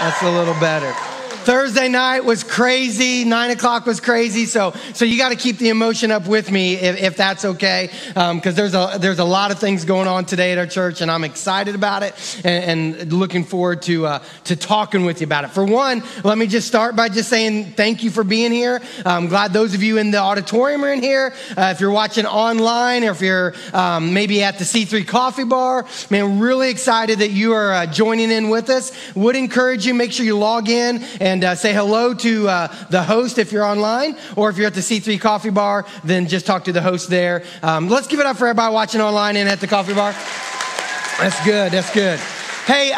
That's a little better. Thursday night was crazy. 9 o'clock was crazy. So you got to keep the emotion up with me if that's okay. Because there's a lot of things going on today at our church, and I'm excited about it and looking forward to talking with you about it. For one, let me just start by just saying thank you for being here. I'm glad those of you in the auditorium are in here. If you're watching online, or if you're maybe at the C3 Coffee Bar, man, really excited that you are joining in with us. Would encourage you, make sure you log in and say hello to the host if you're online, or if you're at the C3 Coffee Bar, then just talk to the host there. Let's give it up for everybody watching online and at the coffee bar. That's good. That's good. Hey,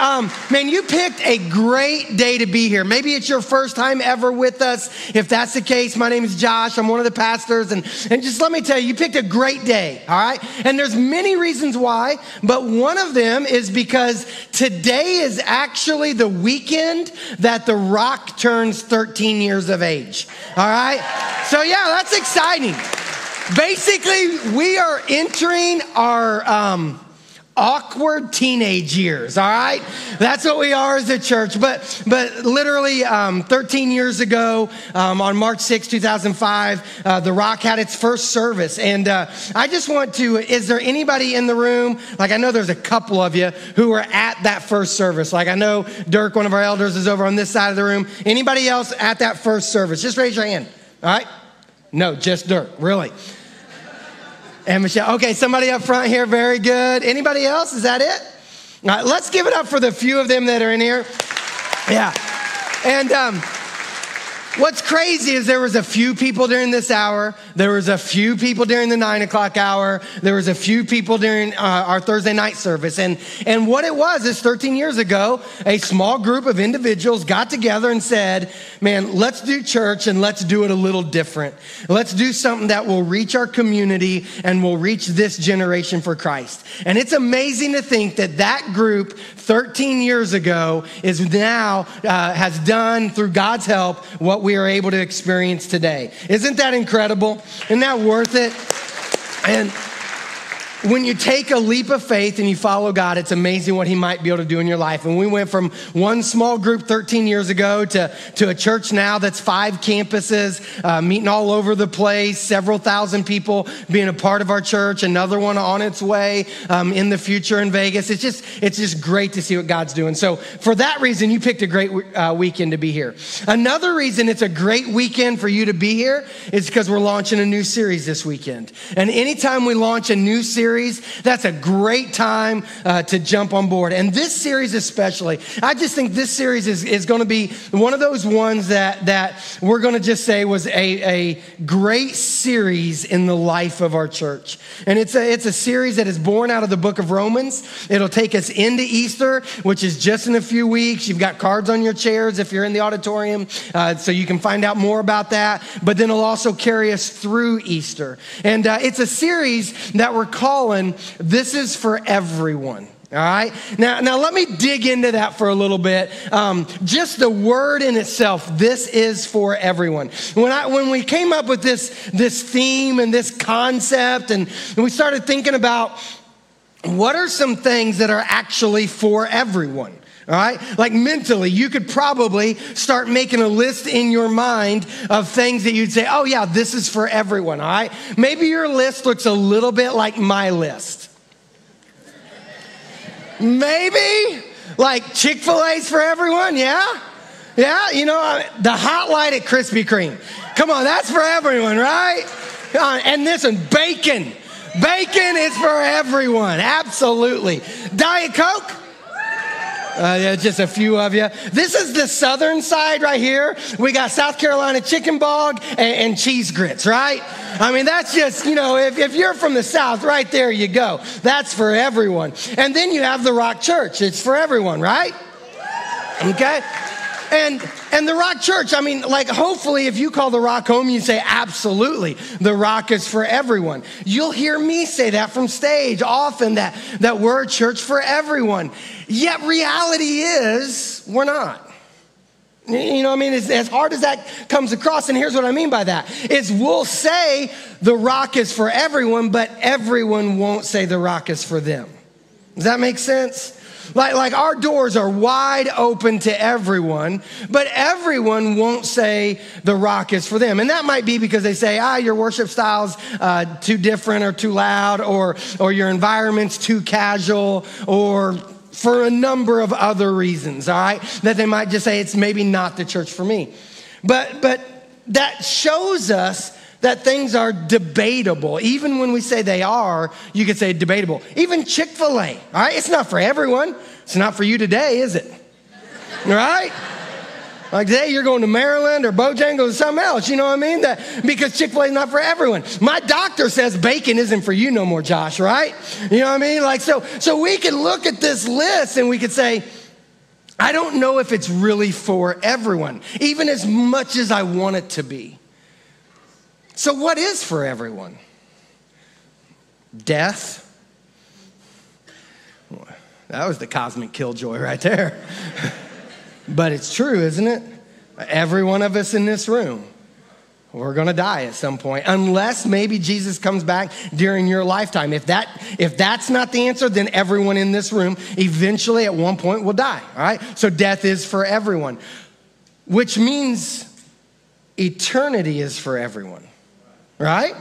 man, you picked a great day to be here. Maybe it's your first time ever with us. If that's the case, my name is Josh. I'm one of the pastors. And just let me tell you, you picked a great day, all right? And there's many reasons why, but one of them is because today is actually the weekend that The Rock turns 13 years of age, all right? So, yeah, that's exciting. Basically, we are entering our awkward teenage years, all right? That's what we are as a church. But literally 13 years ago, on March 6, 2005, The Rock had its first service. And I just want to, is there anybody in the room, like I know there's a couple of you who were at that first service. Like I know Dirk, one of our elders, is over on this side of the room. Anybody else at that first service? Just raise your hand, all right? No, just Dirk, really. And Michelle. Okay, somebody up front here. Very good. Anybody else? Is that it? All right, let's give it up for the few of them that are in here. Yeah. And what's crazy is there was a few people during this hour. There was a few people during the 9 o'clock hour. There was a few people during our Thursday night service. And what it was is 13 years ago, a small group of individuals got together and said, man, let's do church and let's do it a little different. Let's do something that will reach our community and will reach this generation for Christ. And it's amazing to think that that group 13 years ago is now, has done through God's help what we are able to experience today. Isn't that incredible? Isn't that worth it? And when you take a leap of faith and you follow God, it's amazing what he might be able to do in your life. And we went from one small group 13 years ago to a church now that's 5 campuses, meeting all over the place, several thousand people being a part of our church, another one on its way in the future in Vegas. It's just great to see what God's doing. So for that reason, you picked a great weekend to be here. Another reason it's a great weekend for you to be here is because we're launching a new series this weekend. And anytime we launch a new series, that's a great time to jump on board. And this series especially, I just think this series is going to be one of those ones that we're going to just say was a great series in the life of our church. And it's a series that is born out of the book of Romans. It'll take us into Easter, which is just in a few weeks. You've got cards on your chairs if you're in the auditorium, so you can find out more about that. But then it'll also carry us through Easter. And it's a series that we're calling This Is For Everyone. All right. Now let me dig into that for a little bit. Just the word in itself, this is for everyone. When we came up with this theme and this concept, and we started thinking about what are some things that are actually for everyone. All right. Like mentally, you could probably start making a list in your mind of things that you'd say, oh yeah, this is for everyone. All right. Maybe your list looks a little bit like my list. Maybe like Chick-fil-A's for everyone. Yeah. Yeah. You know, the hot light at Krispy Kreme. Come on. That's for everyone. Right. And this one, bacon. Bacon is for everyone. Absolutely. Diet Coke. Yeah, just a few of you. This is the southern side right here. We got South Carolina chicken bog and cheese grits, right? I mean, that's just, you know, if you're from the South, right there you go. That's for everyone. And then you have the Rock Church. It's for everyone, right? Okay? And the Rock Church, I mean, like hopefully if you call the Rock home, you say, absolutely, the Rock is for everyone. You'll hear me say that from stage often, that we're a church for everyone. Yet reality is we're not. You know what I mean? As hard as that comes across, and here's what I mean by that, is we'll say the Rock is for everyone, but everyone won't say the Rock is for them. Does that make sense? Like our doors are wide open to everyone, but everyone won't say the rock is for them. And that might be because they say, your worship style's too different or too loud, or your environment's too casual, or for a number of other reasons, all right? That they might just say it's maybe not the church for me. But that shows us that things are debatable. Even when we say they are, you could say debatable. Even Chick-fil-A, all right? It's not for everyone. It's not for you today, is it? Right? Like today you're going to Maryland or Bojangles or something else, you know what I mean? Because Chick-fil-A is not for everyone. My doctor says bacon isn't for you no more, Josh, right? You know what I mean? Like so we could look at this list and we could say, I don't know if it's really for everyone, even as much as I want it to be. So what is for everyone? Death. That was the cosmic killjoy right there. But it's true, isn't it? Every one of us in this room, we're going to die at some point, unless maybe Jesus comes back during your lifetime. If that's not the answer, then everyone in this room eventually at one point will die, all right? So death is for everyone, which means eternity is for everyone. Right?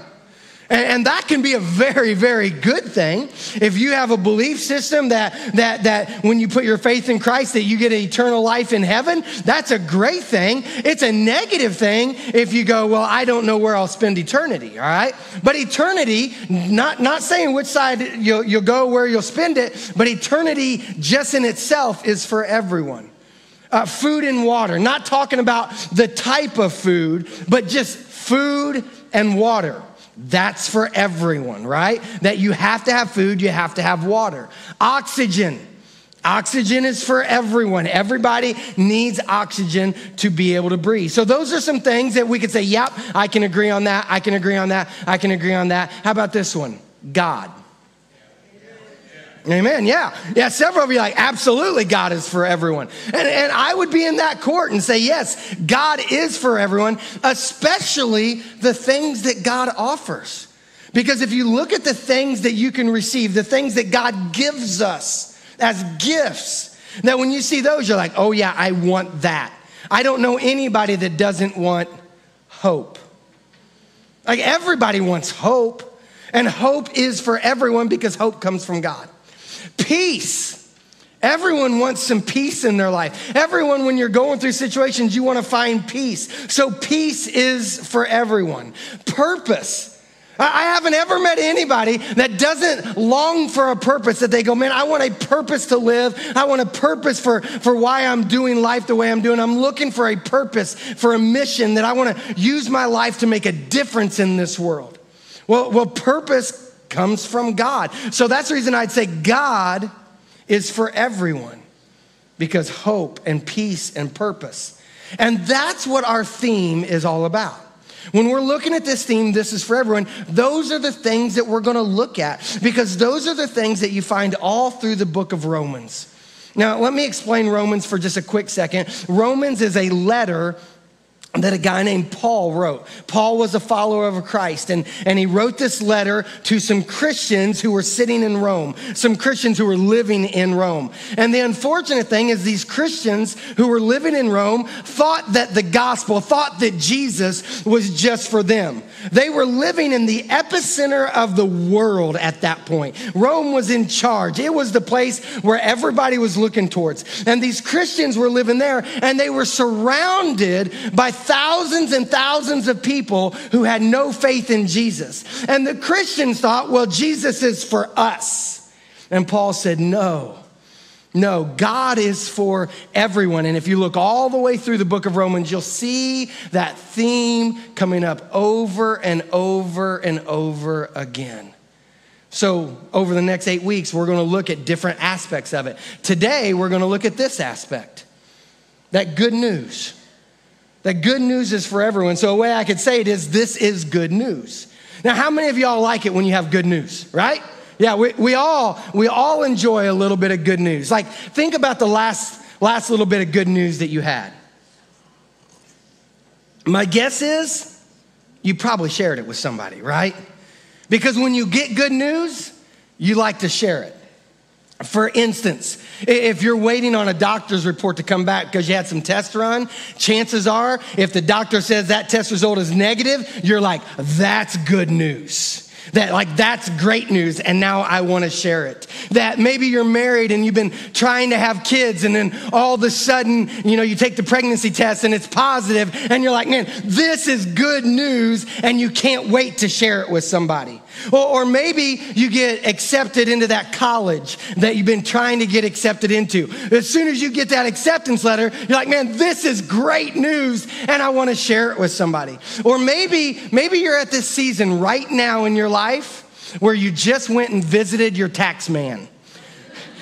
And that can be a very, very good thing. If you have a belief system that when you put your faith in Christ that you get eternal life in heaven, that's a great thing. It's a negative thing if you go, well, I don't know where I'll spend eternity, all right? But eternity, not saying which side you'll go, where you'll spend it, but eternity just in itself is for everyone. Food and water, not talking about the type of food, but just food and water. That's for everyone, right? That you have to have food, you have to have water. Oxygen. Oxygen is for everyone. Everybody needs oxygen to be able to breathe. So those are some things that we could say, yep, I can agree on that. I can agree on that. I can agree on that. How about this one? God. Amen. Yeah. Several of you are like, absolutely, God is for everyone. And I would be in that court and say, yes, God is for everyone, especially the things that God offers. Because if you look at the things that you can receive, the things that God gives us as gifts, that when you see those, you're like, oh yeah, I want that. I don't know anybody that doesn't want hope. Like everybody wants hope, and hope is for everyone because hope comes from God. Peace. Everyone wants some peace in their life. Everyone, when you're going through situations, you want to find peace. So peace is for everyone. Purpose. I haven't ever met anybody that doesn't long for a purpose, that they go, man, I want a purpose to live. I want a purpose for why I'm doing life the way I'm doing. I'm looking for a purpose, for a mission, that I want to use my life to make a difference in this world. Well, purpose comes from God. So that's the reason I'd say God is for everyone, because hope and peace and purpose. And that's what our theme is all about. When we're looking at this theme, this is for everyone, those are the things that we're going to look at, because those are the things that you find all through the book of Romans. Now, let me explain Romans for just a quick second. Romans is a letter that a guy named Paul wrote. Paul was a follower of Christ, and he wrote this letter to some Christians who were sitting in Rome, some Christians who were living in Rome. And the unfortunate thing is these Christians who were living in Rome thought that the gospel, thought that Jesus was just for them. They were living in the epicenter of the world at that point. Rome was in charge. It was the place where everybody was looking towards. And these Christians were living there, and they were surrounded by thousands and thousands of people who had no faith in Jesus. And the Christians thought, well, Jesus is for us. And Paul said, no, God is for everyone. And if you look all the way through the book of Romans, you'll see that theme coming up over and over and over again. So over the next 8 weeks, we're going to look at different aspects of it. Today, we're going to look at this aspect, that good news. That good news is for everyone. So a way I could say it is, this is good news. Now, how many of y'all like it when you have good news, right? Yeah, we all enjoy a little bit of good news. Like, think about the last little bit of good news that you had. My guess is you probably shared it with somebody, right? Because when you get good news, you like to share it. For instance, if you're waiting on a doctor's report to come back because you had some tests run, chances are if the doctor says that test result is negative, you're like, that's good news. That's great news, and now I want to share it. That maybe you're married and you've been trying to have kids, and then all of a sudden, you take the pregnancy test and it's positive, and you're like, man, this is good news, and you can't wait to share it with somebody. Or maybe you get accepted into that college that you've been trying to get accepted into. As soon as you get that acceptance letter, you're like, man, this is great news, and I want to share it with somebody. Or maybe you're at this season right now in your life where you just went and visited your tax man.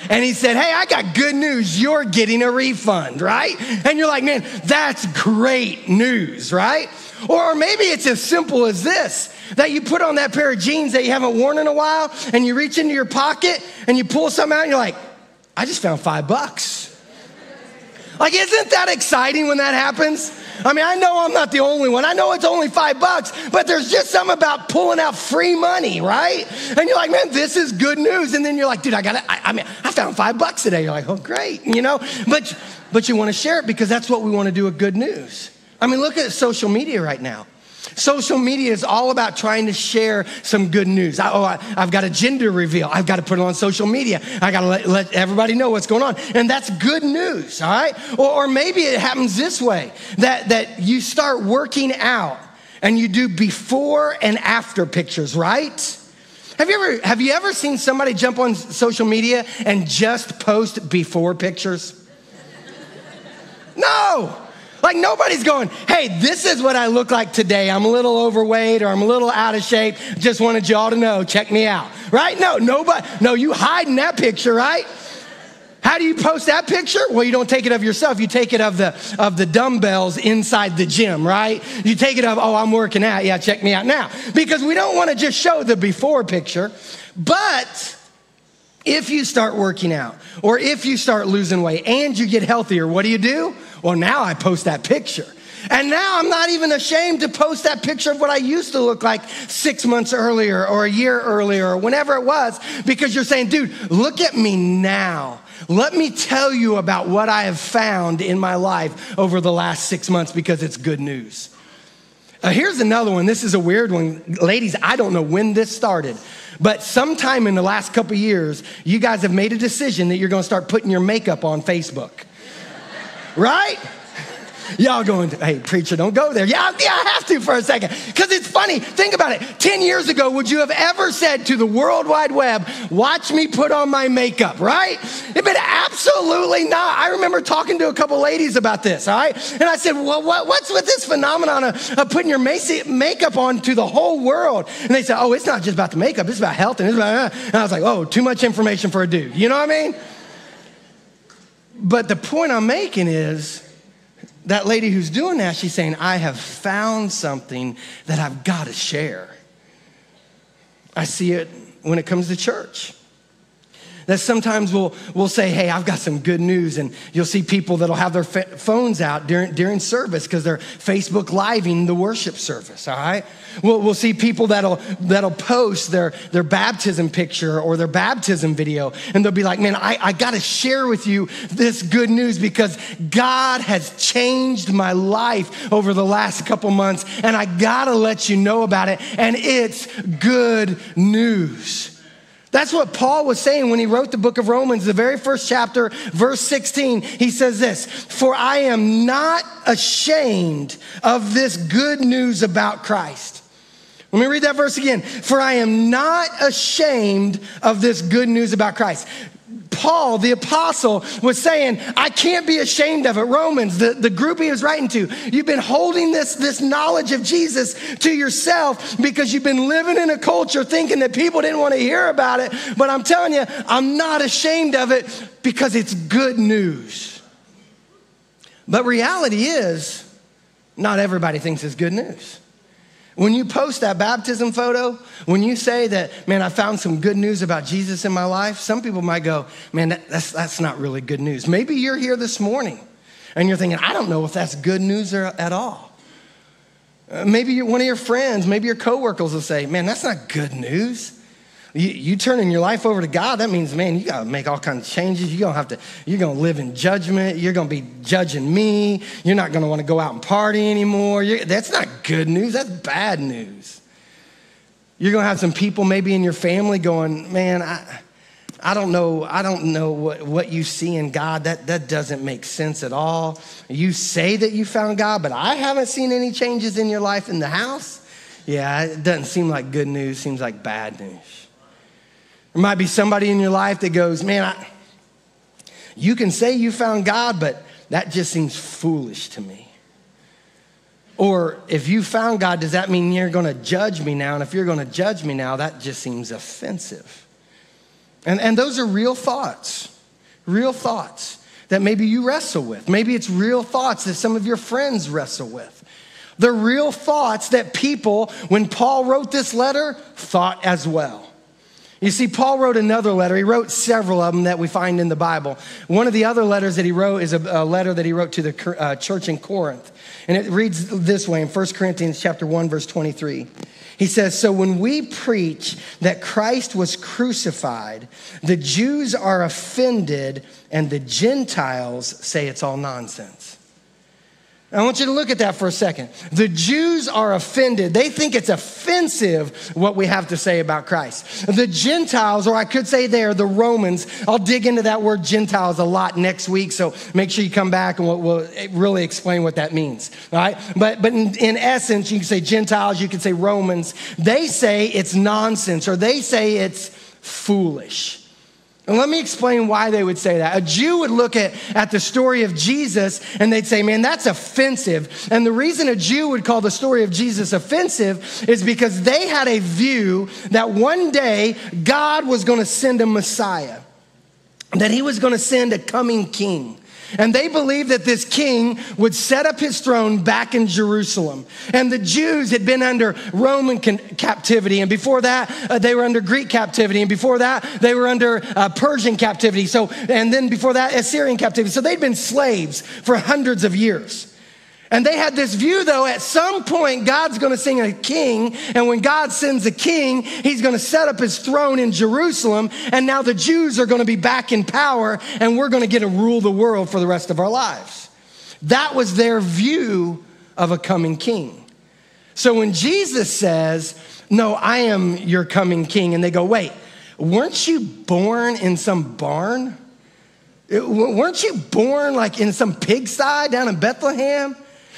And he said, hey, I got good news. You're getting a refund, right? And you're like, man, that's great news, right? Or maybe it's as simple as this, that you put on that pair of jeans that you haven't worn in a while, and you reach into your pocket and you pull something out and you're like, I just found $5. Like, isn't that exciting when that happens? I mean, I know I'm not the only one. I know it's only $5, but there's just something about pulling out free money, right? And you're like, man, this is good news. And then you're like, dude, I found $5 today. You're like, oh, great, But you want to share it because that's what we want to do with good news. I mean, look at social media right now. Social media is all about trying to share some good news. I've got a gender reveal. I've got to put it on social media. I got to let everybody know what's going on. And that's good news, all right? Or maybe it happens this way, that you start working out and you do before and after pictures, right? Have you ever seen somebody jump on social media and just post before pictures? No. Like, nobody's going, hey, this is what I look like today. I'm a little overweight or I'm a little out of shape. Just wanted you all to know, check me out, right? No, you hide in that picture, right? How do you post that picture? Well, you don't take it of yourself. You take it of the dumbbells inside the gym, right? You take it of, oh, I'm working out. Yeah, check me out now. Because we don't want to just show the before picture. But if you start working out or if you start losing weight and you get healthier, what do? Well, now I post that picture. And now I'm not even ashamed to post that picture of what I used to look like 6 months earlier or a year earlier or whenever it was, because you're saying, dude, look at me now. Let me tell you about what I have found in my life over the last 6 months because it's good news. Here's another one. This is a weird one. Ladies, I don't know when this started, but sometime in the last couple of years, you guys have made a decision that you're going to start putting your makeup on Facebook. Right? Y'all going, hey, preacher, don't go there. Yeah, I have to for a second. Because it's funny. Think about it. 10 years ago, would you have ever said to the World Wide Web, watch me put on my makeup, right? It'd been absolutely not. I remember talking to a couple ladies about this, all right? And I said, well, what's with this phenomenon of putting your makeup on to the whole world? And they said, oh, it's not just about the makeup. It's about health. And I was like, oh, too much information for a dude. You know what I mean? But the point I'm making is that lady who's doing that, she's saying, I have found something that I've got to share. I see it when it comes to church. That sometimes we'll say, hey, I've got some good news. And you'll see people that'll have their phones out during service because they're Facebook Living the worship service, all right? We'll see people that'll post their baptism picture or their baptism video. And they'll be like, man, I got to share with you this good news because God has changed my life over the last couple months. And I got to let you know about it. And it's good news. That's what Paul was saying when he wrote the book of Romans, the very first chapter, verse 16. He says this, for I am not ashamed of this good news about Christ. Let me read that verse again. For I am not ashamed of this good news about Christ. Paul, the apostle, was saying, I can't be ashamed of it. Romans, the group he was writing to, you've been holding this knowledge of Jesus to yourself because you've been living in a culture thinking that people didn't want to hear about it. But I'm telling you, I'm not ashamed of it because it's good news. But reality is, not everybody thinks it's good news. When you post that baptism photo, when you say that, man, I found some good news about Jesus in my life, some people might go, man, that's not really good news. Maybe you're here this morning and you're thinking, I don't know if that's good news at all. Maybe one of your friends, maybe your coworkers will say, man, that's not good news. You turning your life over to God, that means, man, you got to make all kinds of changes. You're going to live in judgment. You're going to be judging me. You're not going to want to go out and party anymore. That's not good news. That's bad news. You're going to have some people maybe in your family going, man, I don't know what you see in God. That doesn't make sense at all. You say that you found God, but I haven't seen any changes in your life in the house. Yeah, it doesn't seem like good news. Seems like bad news. There might be somebody in your life that goes, man, you can say you found God, but that just seems foolish to me. Or if you found God, does that mean you're going to judge me now? And if you're going to judge me now, that just seems offensive. And those are real thoughts that maybe you wrestle with. Maybe it's real thoughts that some of your friends wrestle with. They're real thoughts that people, when Paul wrote this letter, thought as well. You see, Paul wrote another letter. He wrote several of them that we find in the Bible. One of the other letters that he wrote is a letter that he wrote to the church in Corinth. And it reads this way in 1 Corinthians chapter 1, verse 23. He says, so when we preach that Christ was crucified, the Jews are offended and the Gentiles say it's all nonsense. I want you to look at that for a second. The Jews are offended. They think it's offensive what we have to say about Christ. The Gentiles, or I could say the Romans, I'll dig into that word Gentiles a lot next week, so make sure you come back and we'll really explain what that means. All right? But in essence, you can say Gentiles, you can say Romans. They say it's nonsense, or they say it's foolish. And let me explain why they would say that. A Jew would look at the story of Jesus and they'd say, man, that's offensive. And the reason a Jew would call the story of Jesus offensive is because they had a view that one day God was going to send a Messiah, that he was going to send a coming king. And they believed that this king would set up his throne back in Jerusalem. And the Jews had been under Roman captivity. And before that, they were under Greek captivity. And before that, they were under Persian captivity. And then before that, Assyrian captivity. So they'd been slaves for hundreds of years. And they had this view, though, at some point, God's going to send a king. And when God sends a king, he's going to set up his throne in Jerusalem. And now the Jews are going to be back in power. And we're going to get to rule the world for the rest of our lives. That was their view of a coming king. So when Jesus says, no, I am your coming king. And they go, wait, weren't you born in some barn? Weren't you born like in some pigsty down in Bethlehem?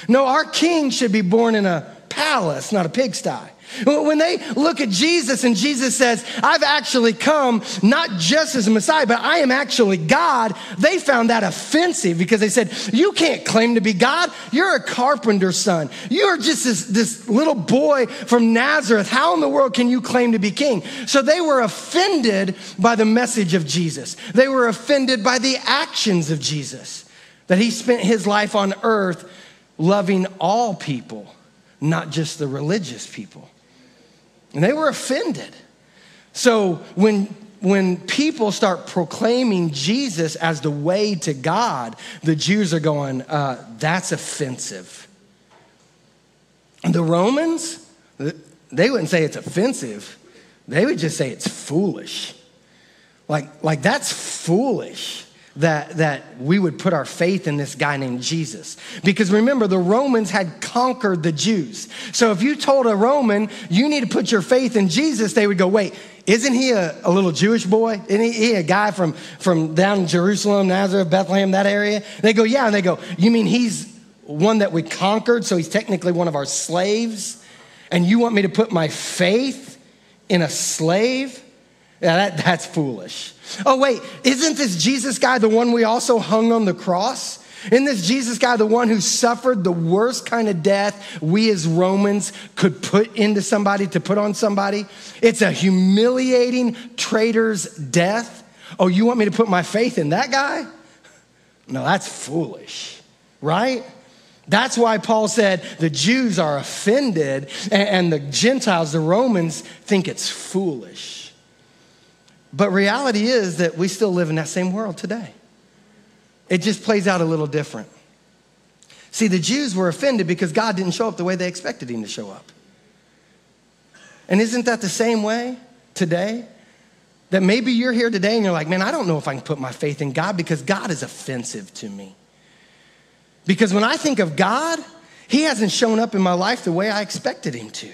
No, our king should be born in a palace, not a pigsty. When they look at Jesus and Jesus says, I've actually come not just as a Messiah, but I am actually God, they found that offensive because they said, you can't claim to be God. You're a carpenter's son. You're just this little boy from Nazareth. How in the world can you claim to be king? So they were offended by the message of Jesus. They were offended by the actions of Jesus, that he spent his life on earth loving all people, not just the religious people. And they were offended. So when people start proclaiming Jesus as the way to God, the Jews are going, that's offensive. And the Romans, they wouldn't say it's offensive. They would just say it's foolish. Like that's foolish. That we would put our faith in this guy named Jesus. Because remember, the Romans had conquered the Jews. So if you told a Roman, you need to put your faith in Jesus, they would go, wait, isn't he a little Jewish boy? Isn't he a guy from down in Jerusalem, Nazareth, Bethlehem, that area? They go, yeah. And they go, you mean he's one that we conquered, so he's technically one of our slaves? And you want me to put my faith in a slave? Yeah, that's foolish. Oh, wait, isn't this Jesus guy the one we also hung on the cross? Isn't this Jesus guy the one who suffered the worst kind of death we as Romans could put into somebody, to put on somebody? It's a humiliating traitor's death. Oh, you want me to put my faith in that guy? No, that's foolish, right? That's why Paul said the Jews are offended and the Gentiles, the Romans, think it's foolish. But reality is that we still live in that same world today. It just plays out a little different. See, the Jews were offended because God didn't show up the way they expected him to show up. And isn't that the same way today? That maybe you're here today and you're like, man, I don't know if I can put my faith in God because God is offensive to me. Because when I think of God, he hasn't shown up in my life the way I expected him to.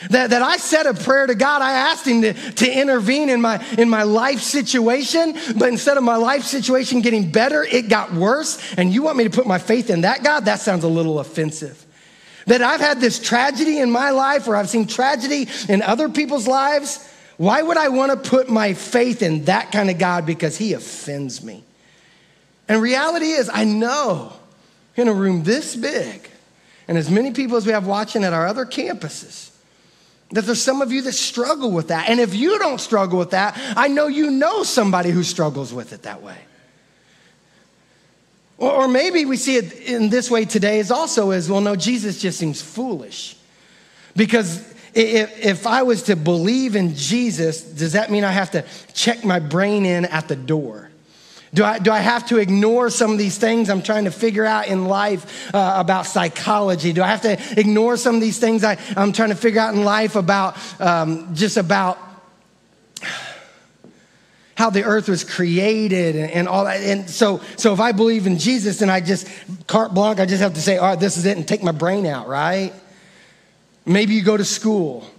That I said a prayer to God, I asked him to intervene in my life situation, but instead of my life situation getting better, it got worse. And you want me to put my faith in that God? That sounds a little offensive. That I've had this tragedy in my life, or I've seen tragedy in other people's lives. Why would I want to put my faith in that kind of God? Because he offends me. And reality is, I know in a room this big, and as many people as we have watching at our other campuses, that there's some of you that struggle with that. And if you don't struggle with that, I know you know somebody who struggles with it that way. Or maybe we see it in this way today well, no, Jesus just seems foolish. Because if I was to believe in Jesus, does that mean I have to check my brain in at the door? Do I have to ignore some of these things I'm trying to figure out in life about psychology? Do I have to ignore some of these things I'm trying to figure out in life about just about how the earth was created and all that? And so if I believe in Jesus, then I just, carte blanche, I just have to say, all right, this is it, and take my brain out, right? Maybe you go to school.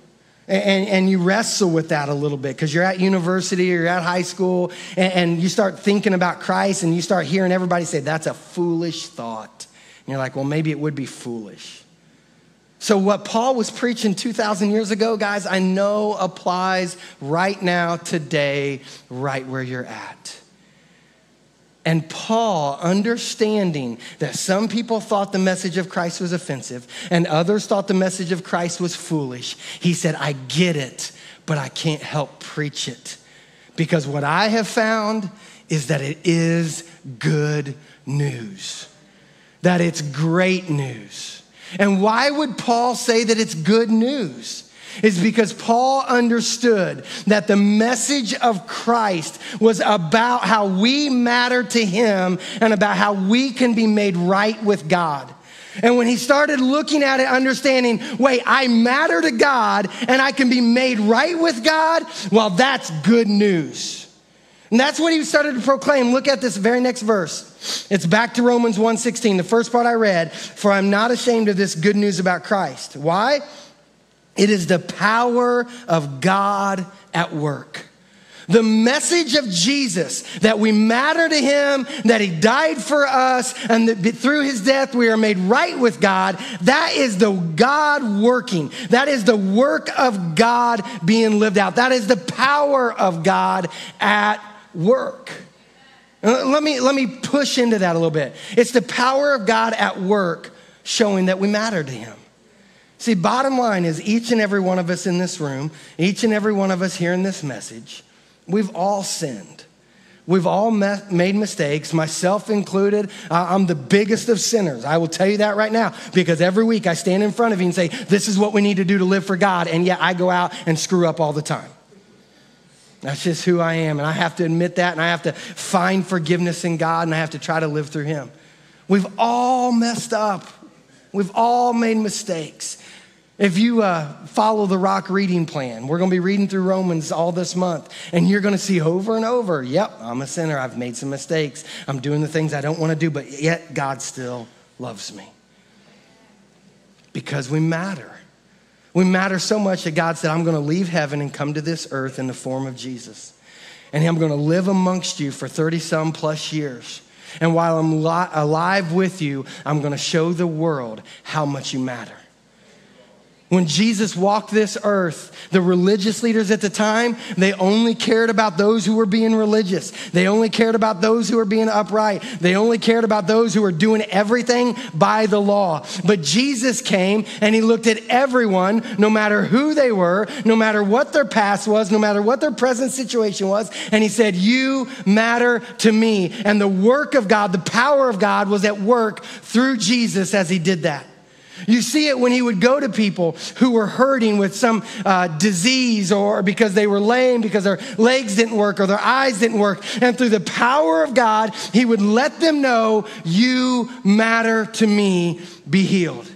And you wrestle with that a little bit because you're at university or you're at high school and you start thinking about Christ and you start hearing everybody say, that's a foolish thought. And you're like, well, maybe it would be foolish. So what Paul was preaching 2,000 years ago, guys, I know applies right now, today, right where you're at. And Paul, understanding that some people thought the message of Christ was offensive and others thought the message of Christ was foolish, he said, I get it, but I can't help preach it. Because what I have found is that it is good news, that it's great news. And why would Paul say that it's good news? Is because Paul understood that the message of Christ was about how we matter to him and about how we can be made right with God. And when he started looking at it, understanding, wait, I matter to God and I can be made right with God, well, that's good news. And that's what he started to proclaim. Look at this very next verse. It's back to Romans 1:16, the first part I read, for I'm not ashamed of this good news about Christ. Why? It is the power of God at work. The message of Jesus, that we matter to him, that he died for us, and that through his death we are made right with God, that is the God working. That is the work of God being lived out. That is the power of God at work. Let me push into that a little bit. It's the power of God at work showing that we matter to him. See, bottom line is each and every one of us in this room, each and every one of us hearing this message, we've all sinned. We've all made mistakes, myself included. I'm the biggest of sinners. I will tell you that right now, because every week I stand in front of you and say, this is what we need to do to live for God. And yet I go out and screw up all the time. That's just who I am. And I have to admit that, and I have to find forgiveness in God, and I have to try to live through him. We've all messed up. We've all made mistakes. If you follow the Rock reading plan, we're going to be reading through Romans all this month, and you're going to see over and over, yep, I'm a sinner. I've made some mistakes. I'm doing the things I don't want to do, but yet God still loves me. Because we matter. We matter so much that God said, I'm going to leave heaven and come to this earth in the form of Jesus. And I'm going to live amongst you for 30-some plus years. And while I'm alive with you, I'm going to show the world how much you matter. When Jesus walked this earth, the religious leaders at the time, they only cared about those who were being religious. They only cared about those who were being upright. They only cared about those who were doing everything by the law. But Jesus came and he looked at everyone, no matter who they were, no matter what their past was, no matter what their present situation was. And he said, you matter to me. And the work of God, the power of God was at work through Jesus as he did that. You see it when he would go to people who were hurting with some disease, or because they were lame, because their legs didn't work or their eyes didn't work. And through the power of God, he would let them know, you matter to me, be healed.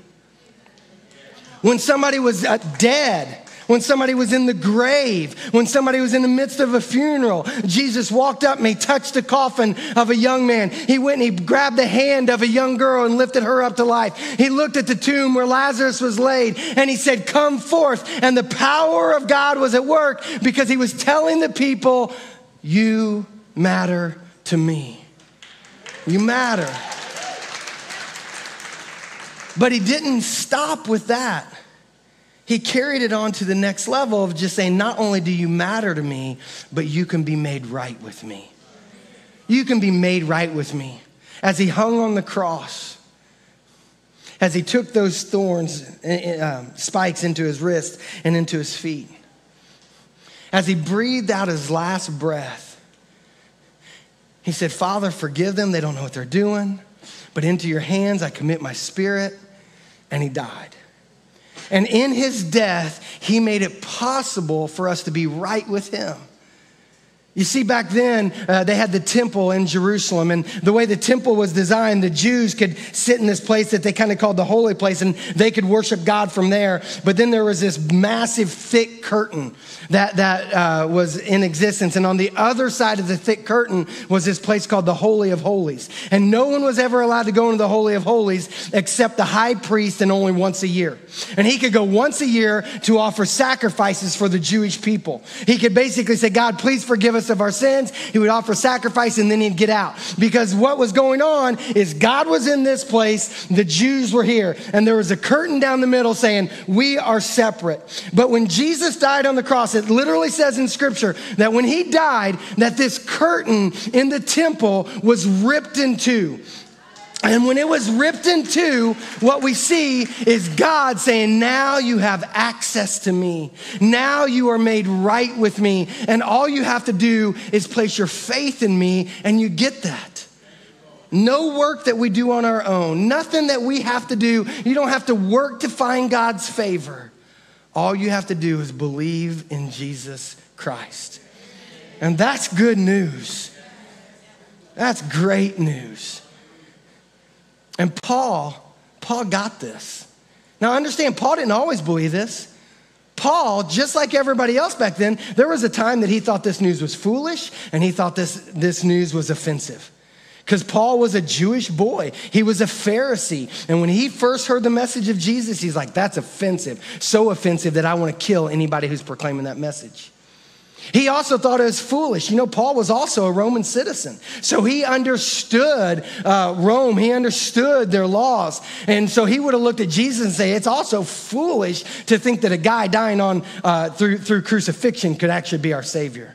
When somebody was dead, when somebody was in the grave, when somebody was in the midst of a funeral. Jesus walked up and he touched the coffin of a young man. He went and he grabbed the hand of a young girl and lifted her up to life. He looked at the tomb where Lazarus was laid and he said, come forth. And the power of God was at work because he was telling the people, you matter to me. You matter. But he didn't stop with that. He carried it on to the next level of just saying, not only do you matter to me, but you can be made right with me. You can be made right with me. As he hung on the cross, as he took those thorns, spikes into his wrist and into his feet, as he breathed out his last breath, he said, Father, forgive them. They don't know what they're doing, but into your hands I commit my spirit. And he died. And in his death, he made it possible for us to be right with him. You see, back then, they had the temple in Jerusalem, and the way the temple was designed, the Jews could sit in this place that they kind of called the holy place, and they could worship God from there. But then there was this massive, thick curtain that was in existence. And on the other side of the thick curtain was this place called the Holy of Holies. And no one was ever allowed to go into the Holy of Holies except the high priest, and only once a year. And he could go once a year to offer sacrifices for the Jewish people. He could basically say, God, please forgive us of our sins. He would offer sacrifice and then he'd get out. Because what was going on is God was in this place, the Jews were here, and there was a curtain down the middle saying, we are separate. But when Jesus died on the cross, it literally says in scripture that when he died, that this curtain in the temple was ripped in two. And when it was ripped in two, what we see is God saying, now you have access to me. Now you are made right with me. And all you have to do is place your faith in me, and you get that. No work that we do on our own. Nothing that we have to do. You don't have to work to find God's favor. All you have to do is believe in Jesus Christ. And that's good news. That's great news. And Paul got this. Now understand, Paul didn't always believe this. Paul, just like everybody else back then, there was a time that he thought this news was foolish and he thought this news was offensive. Because Paul was a Jewish boy. He was a Pharisee. And when he first heard the message of Jesus, he's like, that's offensive. So offensive that I want to kill anybody who's proclaiming that message. He also thought it was foolish. You know, Paul was also a Roman citizen. So he understood Rome. He understood their laws. And so he would have looked at Jesus and say, it's also foolish to think that a guy dying on through crucifixion could actually be our Savior.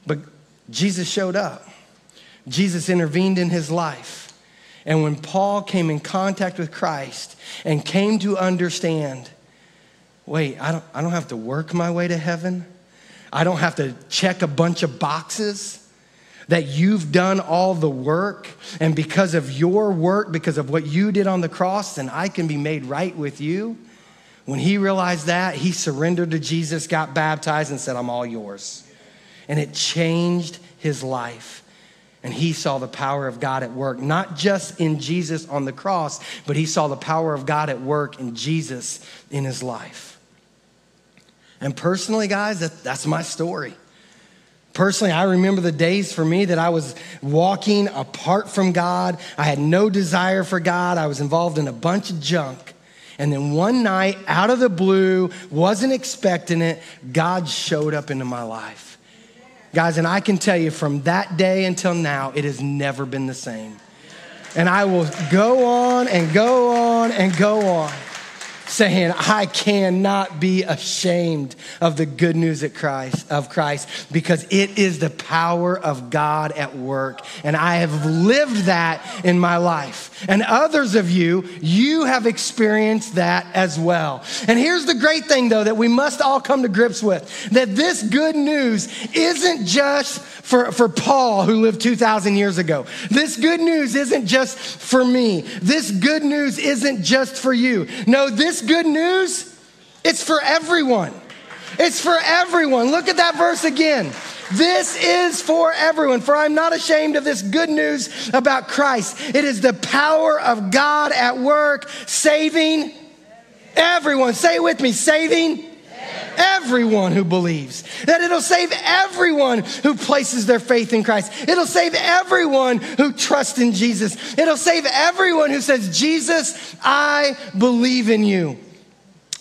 But Jesus showed up. Jesus intervened in his life. And when Paul came in contact with Christ and came to understand, wait, I don't have to work my way to heaven. I don't have to check a bunch of boxes, that you've done all the work. And because of your work, because of what you did on the cross, then I can be made right with you. When he realized that, he surrendered to Jesus, got baptized, and said, I'm all yours. And it changed his life. And he saw the power of God at work, not just in Jesus on the cross, but he saw the power of God at work in Jesus in his life. And personally, guys, that's my story. Personally, I remember the days for me that I was walking apart from God. I had no desire for God. I was involved in a bunch of junk. And then one night, out of the blue, wasn't expecting it, God showed up into my life. Guys, and I can tell you from that day until now, it has never been the same. And I will go on and go on and go on, saying, I cannot be ashamed of the good news of Christ, because it is the power of God at work. And I have lived that in my life. And others of you have experienced that as well. And here's the great thing, though, that we must all come to grips with, that this good news isn't just for Paul, who lived 2,000 years ago. This good news isn't just for me. This good news isn't just for you. No, this good news, it's for everyone. It's for everyone. Look at that verse again. This is for everyone, for I'm not ashamed of this good news about Christ. It is the power of God at work, saving everyone. Say it with me, saving everyone who believes, that it'll save everyone who places their faith in Christ. It'll save everyone who trusts in Jesus. It'll save everyone who says, Jesus, I believe in you.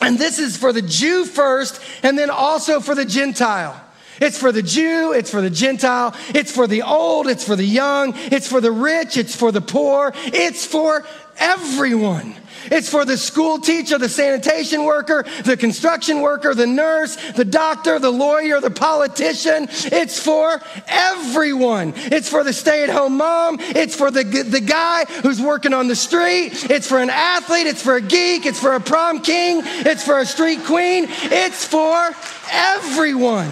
And this is for the Jew first, and then also for the Gentile. It's for the Jew, it's for the Gentile, it's for the old, it's for the young, it's for the rich, it's for the poor, it's for everyone. It's for the school teacher, the sanitation worker, the construction worker, the nurse, the doctor, the lawyer, the politician. It's for everyone. It's for the stay-at-home mom. It's for the guy who's working on the street. It's for an athlete. It's for a geek. It's for a prom king. It's for a street queen. It's for everyone.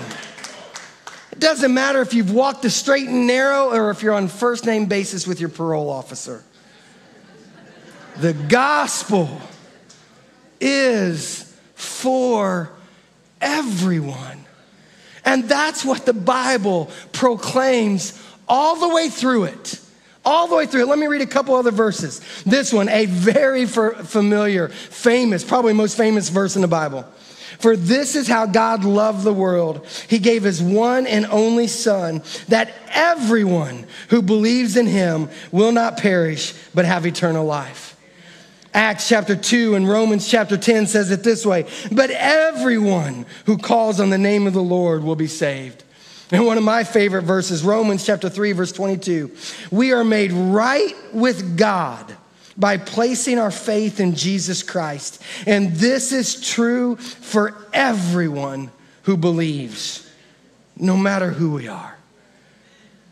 It doesn't matter if you've walked the straight and narrow or if you're on first name basis with your parole officer. The gospel is for everyone. And that's what the Bible proclaims all the way through it. All the way through it. Let me read a couple other verses. This one, a very familiar, famous, probably most famous verse in the Bible. For this is how God loved the world. He gave his one and only Son, that everyone who believes in him will not perish, but have eternal life. Acts chapter 2 and Romans chapter 10 says it this way, but everyone who calls on the name of the Lord will be saved. And one of my favorite verses, Romans chapter 3, verse 22, we are made right with God by placing our faith in Jesus Christ. And this is true for everyone who believes, no matter who we are.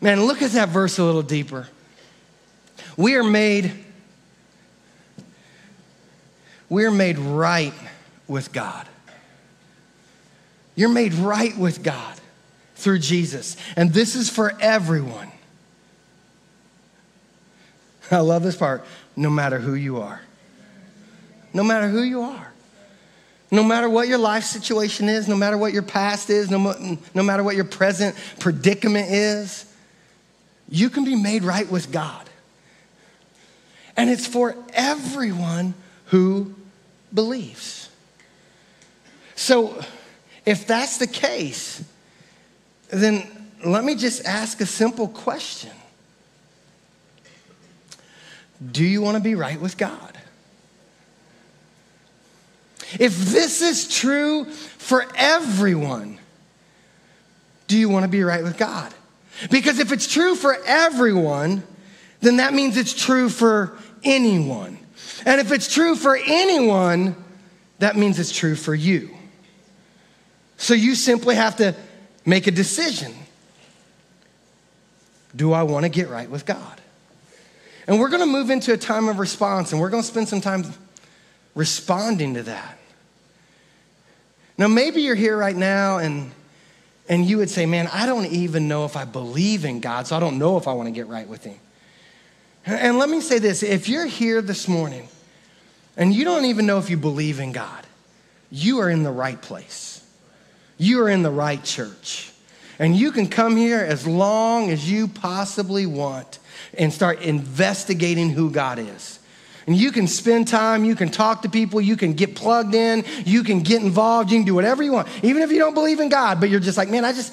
Man, look at that verse a little deeper. We're made right with God. You're made right with God through Jesus. And this is for everyone. I love this part. No matter who you are. No matter who you are. No matter what your life situation is, no matter what your past is, no matter what your present predicament is, you can be made right with God. And it's for everyone who believes. So if that's the case, then let me just ask a simple question. Do you want to be right with God? If this is true for everyone, do you want to be right with God? Because if it's true for everyone, then that means it's true for anyone. And if it's true for anyone, that means it's true for you. So you simply have to make a decision. Do I want to get right with God? And we're going to move into a time of response, and we're going to spend some time responding to that. Now, maybe you're here right now, and you would say, man, I don't even know if I believe in God, so I don't know if I want to get right with him. And let me say this. If you're here this morning, and you don't even know if you believe in God, you are in the right place. You are in the right church. And you can come here as long as you possibly want and start investigating who God is. And you can spend time, you can talk to people, you can get plugged in, you can get involved, you can do whatever you want. Even if you don't believe in God, but you're just like, man, I just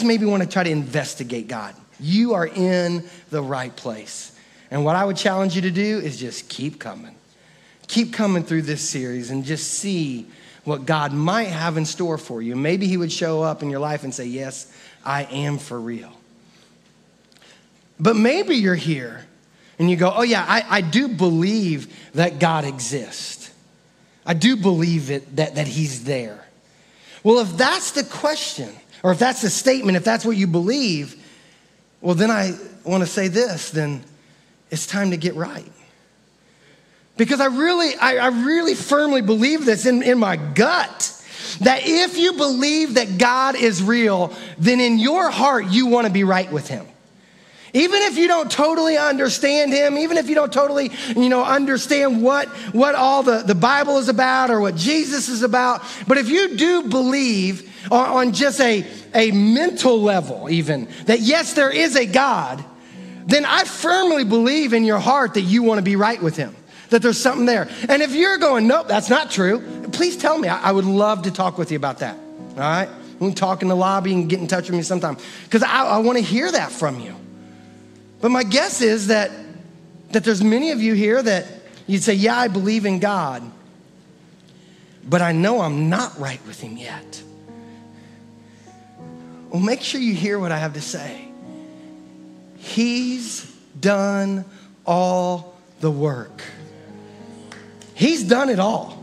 maybe want to try to investigate God. You are in the right place. And what I would challenge you to do is just keep coming. Keep coming through this series and just see what God might have in store for you. Maybe he would show up in your life and say, yes, I am for real. But maybe you're here and you go, oh yeah, I do believe that God exists. I do believe it, that he's there. Well, if that's the question, or if that's the statement, if that's what you believe, well, then I want to say this, then it's time to get right. Because I really firmly believe this in my gut, that if you believe that God is real, then in your heart, you want to be right with him. Even if you don't totally understand him, even if you don't totally, understand what all the Bible is about or what Jesus is about, but if you do believe on just a mental level even, that yes, there is a God, then I firmly believe in your heart that you want to be right with him, that there's something there. And if you're going, nope, that's not true, please tell me. I would love to talk with you about that. All right? We can talk in the lobby and get in touch with me sometime. Because I want to hear that from you. But my guess is that there's many of you here that you'd say, yeah, I believe in God, but I know I'm not right with him yet. Well, make sure you hear what I have to say. He's done all the work. He's done it all.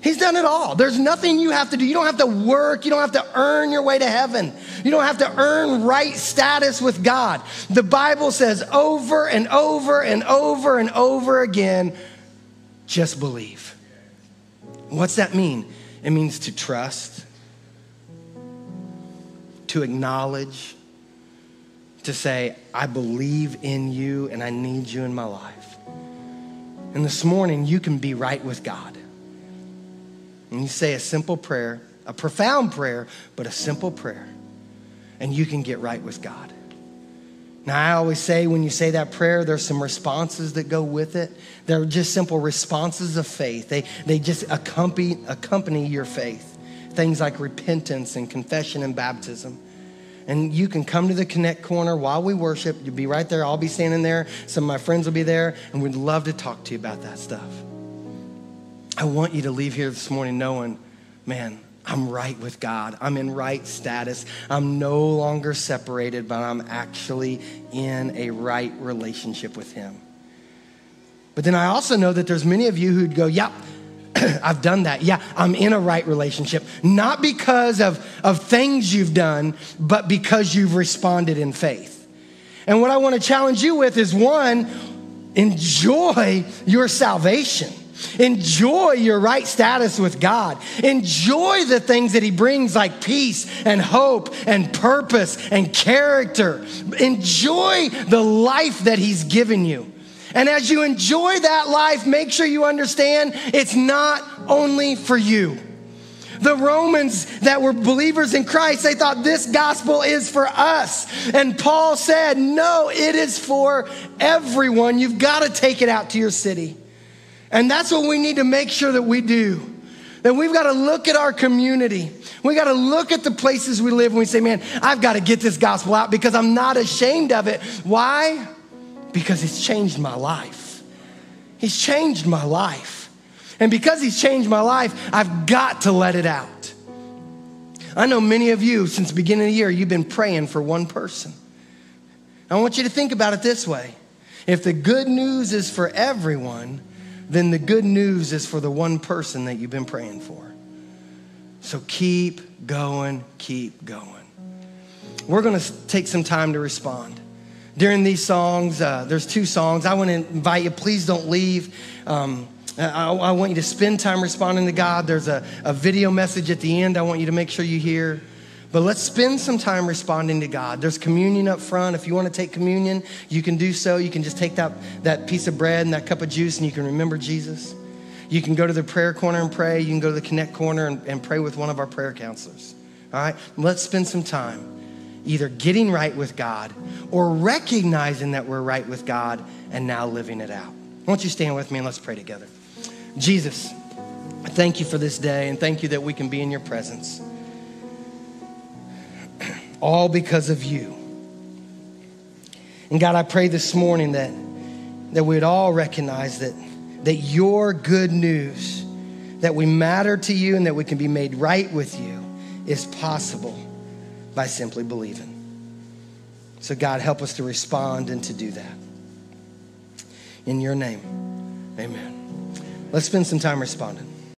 He's done it all. There's nothing you have to do. You don't have to work. You don't have to earn your way to heaven. You don't have to earn right status with God. The Bible says over and over and over and over again, just believe. What's that mean? It means to trust, to acknowledge, to say, I believe in you and I need you in my life. And this morning, you can be right with God. And you say a simple prayer, a profound prayer, but a simple prayer. And you can get right with God. Now, I always say when you say that prayer, there's some responses that go with it. They're just simple responses of faith. They just accompany your faith. Things like repentance and confession and baptism. And you can come to the Connect Corner while we worship. You'll be right there. I'll be standing there. Some of my friends will be there. And we'd love to talk to you about that stuff. I want you to leave here this morning knowing, man, I'm right with God. I'm in right status. I'm no longer separated, but I'm actually in a right relationship with him. But then I also know that there's many of you who'd go, yep, I've done that. Yeah, I'm in a right relationship. Not because of things you've done, but because you've responded in faith. And what I want to challenge you with is, one, enjoy your salvation. Enjoy your right status with God. Enjoy the things that he brings, like peace and hope and purpose and character. Enjoy the life that he's given you. And as you enjoy that life, make sure you understand it's not only for you. The Romans that were believers in Christ, they thought this gospel is for us. And Paul said, no, it is for everyone. You've got to take it out to your city. And that's what we need to make sure that we do. That we've got to look at our community. We got to look at the places we live and we say, man, I've got to get this gospel out because I'm not ashamed of it. Why? Because it's changed my life. He's changed my life. And because he's changed my life, I've got to let it out. I know many of you, since the beginning of the year, you've been praying for one person. I want you to think about it this way. If the good news is for everyone, then the good news is for the one person that you've been praying for. So keep going, keep going. We're going to take some time to respond. During these songs, there's 2 songs. I want to invite you, please don't leave. I want you to spend time responding to God. There's a video message at the end I want you to make sure you hear. But let's spend some time responding to God. There's communion up front. If you want to take communion, you can do so. You can just take that piece of bread and that cup of juice and you can remember Jesus. You can go to the prayer corner and pray. You can go to the Connect Corner and pray with one of our prayer counselors. All right? Let's spend some time either getting right with God or recognizing that we're right with God and now living it out. Why don't you stand with me and let's pray together. Jesus, I thank you for this day and thank you that we can be in your presence. All because of you. And God, I pray this morning that we'd all recognize that your good news, that we matter to you and that we can be made right with you, is possible by simply believing. So God, help us to respond and to do that. In your name, amen. Let's spend some time responding.